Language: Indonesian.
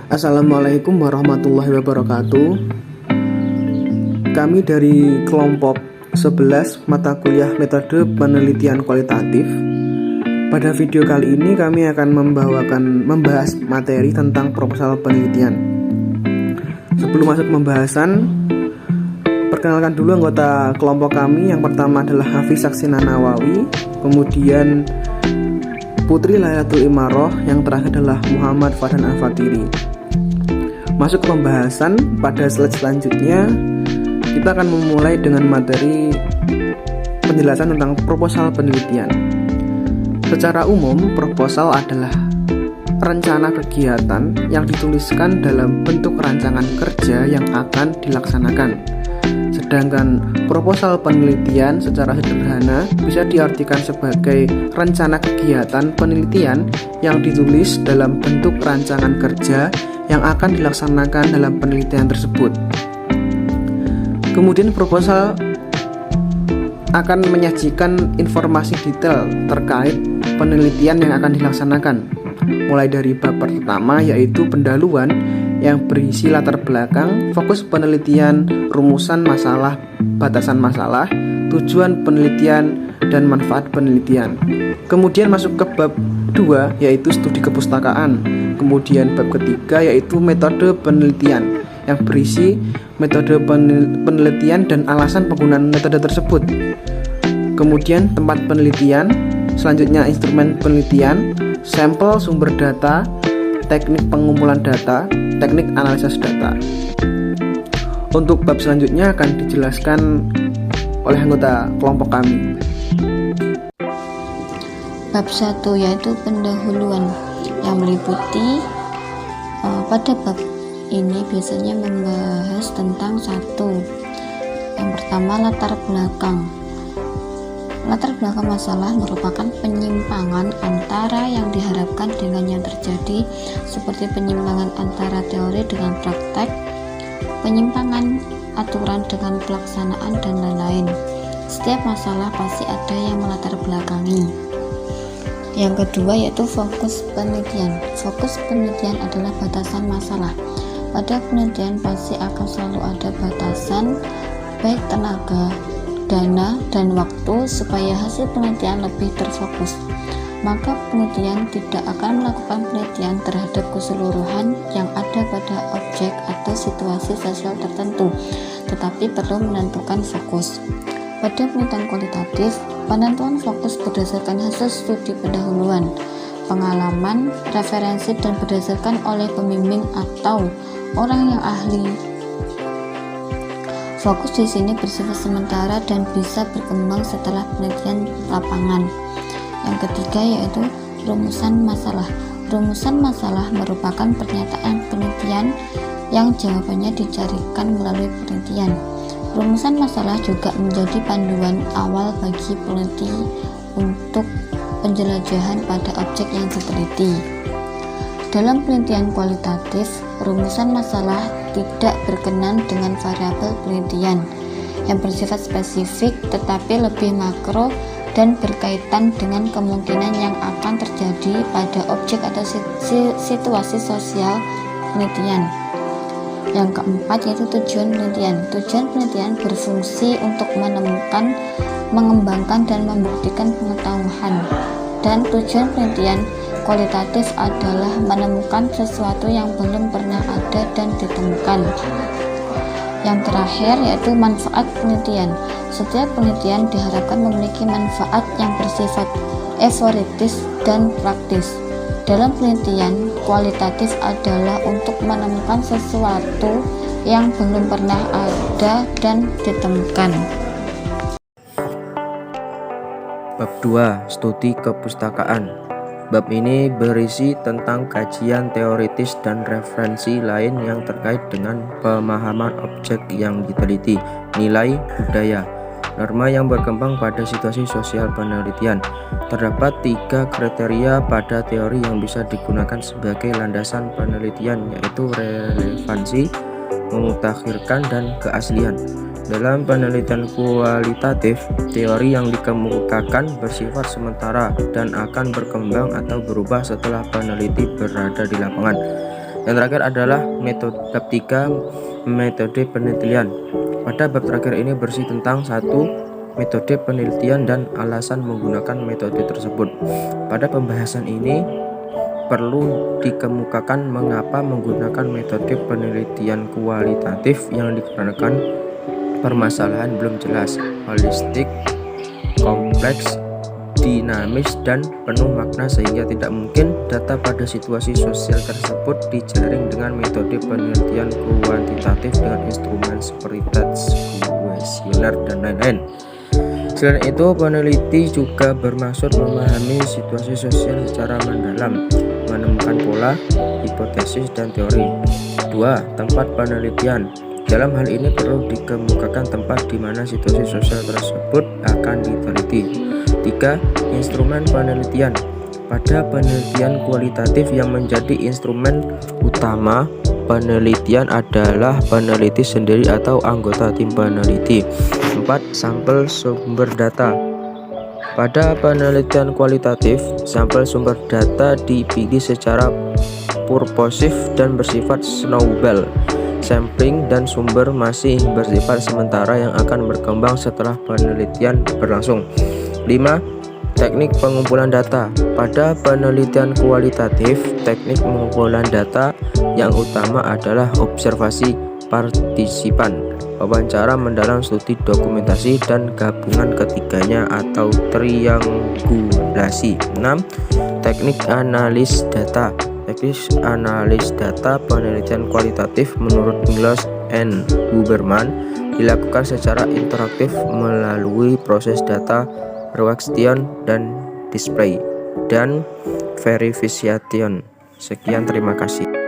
Assalamualaikum warahmatullahi wabarakatuh. Kami dari kelompok 11 mata kuliah metode penelitian kualitatif. Pada video kali ini kami akan membahas materi tentang proposal penelitian. Sebelum masuk pembahasan, perkenalkan dulu anggota kelompok kami. Yang pertama adalah Hafiz Saksina Nawawi, kemudian Putri Layatul Imaroh, yang terakhir adalah Muhammad Fadhan Al-Fatiri. Masuk ke pembahasan, pada slide selanjutnya kita akan memulai dengan materi penjelasan tentang proposal penelitian. Secara umum, proposal adalah rencana kegiatan yang dituliskan dalam bentuk rancangan kerja yang akan dilaksanakan. Sedangkan proposal penelitian secara sederhana bisa diartikan sebagai rencana kegiatan penelitian yang ditulis dalam bentuk rancangan kerja yang akan dilaksanakan dalam penelitian tersebut. Kemudian proposal akan menyajikan informasi detail terkait penelitian yang akan dilaksanakan, mulai dari bab pertama yaitu pendahuluan yang berisi latar belakang, fokus penelitian, rumusan masalah, batasan masalah, tujuan penelitian, dan manfaat penelitian. Kemudian masuk ke bab 2 yaitu studi kepustakaan. Kemudian bab ketiga yaitu metode penelitian yang berisi metode penelitian dan alasan penggunaan metode tersebut. Kemudian tempat penelitian, selanjutnya instrumen penelitian, sampel sumber data, teknik pengumpulan data, teknik analisis data. Untuk bab selanjutnya akan dijelaskan oleh anggota kelompok kami. Bab 1 yaitu pendahuluan yang meliputi pada bab ini biasanya membahas tentang yang pertama latar belakang. Latar belakang masalah merupakan penyimpangan antara yang diharapkan dengan yang terjadi, seperti penyimpangan antara teori dengan praktek, penyimpangan aturan dengan pelaksanaan, dan lain-lain. Setiap masalah pasti ada yang melatar belakangi. Yang kedua yaitu fokus penelitian. Fokus penelitian adalah batasan masalah. Pada penelitian pasti akan selalu ada batasan, baik tenaga, dana, dan waktu, supaya hasil penelitian lebih terfokus. Maka penelitian tidak akan melakukan penelitian terhadap keseluruhan yang ada pada objek atau situasi sosial tertentu, tetapi perlu menentukan fokus. Pada penelitian kualitatif, penentuan fokus berdasarkan hasil studi pendahuluan, pengalaman, referensi, dan berdasarkan oleh pembimbing atau orang yang ahli. Fokus di sini bersifat sementara dan bisa berkembang setelah penelitian lapangan. Yang ketiga yaitu rumusan masalah. Rumusan masalah merupakan pernyataan penelitian yang jawabannya dicarikan melalui penelitian. Rumusan masalah juga menjadi panduan awal bagi peneliti untuk penjelajahan pada objek yang diteliti. Dalam penelitian kualitatif, rumusan masalah tidak berkenan dengan variabel penelitian yang bersifat spesifik tetapi lebih makro dan berkaitan dengan kemungkinan yang akan terjadi pada objek atau situasi sosial penelitian. Yang keempat yaitu tujuan penelitian. Tujuan penelitian berfungsi untuk menemukan, mengembangkan, dan membuktikan pengetahuan. Dan tujuan penelitian kualitatif adalah menemukan sesuatu yang belum pernah ada dan ditemukan. Yang terakhir yaitu manfaat penelitian. Setiap penelitian diharapkan memiliki manfaat yang bersifat euforitis dan praktis. Dalam penelitian kualitatif adalah untuk menemukan sesuatu yang belum pernah ada dan ditemukan. Bab 2. Studi kepustakaan. Bab ini berisi tentang kajian teoritis dan referensi lain yang terkait dengan pemahaman objek yang diteliti, nilai, budaya, norma yang berkembang pada situasi sosial penelitian. Terdapat 3 kriteria pada teori yang bisa digunakan sebagai landasan penelitian, yaitu relevansi, memutakhirkan, dan keaslian. Dalam penelitian kualitatif, teori yang dikemukakan bersifat sementara dan akan berkembang atau berubah setelah peneliti berada di lapangan. Yang terakhir adalah bab 3, metode penelitian. Pada bab terakhir ini bersih tentang satu metode penelitian dan alasan menggunakan metode tersebut. Pada pembahasan ini perlu dikemukakan mengapa menggunakan metode penelitian kualitatif yang dikarenakan permasalahan belum jelas, holistik, kompleks, dinamis, dan penuh makna sehingga tidak mungkin data pada situasi sosial tersebut dijaring dengan metode penelitian kuantitatif dengan instrumen seperti tes, kuesioner, dan lain-lain. Selain itu, peneliti juga bermaksud memahami situasi sosial secara mendalam, menemukan pola, hipotesis, dan teori. 2. Tempat penelitian. Dalam hal ini perlu dikemukakan tempat di mana situasi sosial tersebut akan diteliti. 3. Instrumen penelitian. Pada penelitian kualitatif yang menjadi instrumen utama penelitian adalah peneliti sendiri atau anggota tim peneliti. 4. Sampel sumber data. Pada penelitian kualitatif, sampel sumber data dipilih secara purposif dan bersifat snowball. Sampling dan sumber masih bersifat sementara yang akan berkembang setelah penelitian berlangsung. 5. Teknik pengumpulan data. Pada penelitian kualitatif, teknik pengumpulan data yang utama adalah observasi partisipan, wawancara mendalam, studi dokumentasi, dan gabungan ketiganya atau triangulasi. 6. Teknik analis data. Teknik analis data penelitian kualitatif menurut Milos and Huberman dilakukan secara interaktif melalui proses data requisition dan display dan verification. Sekian, terima kasih.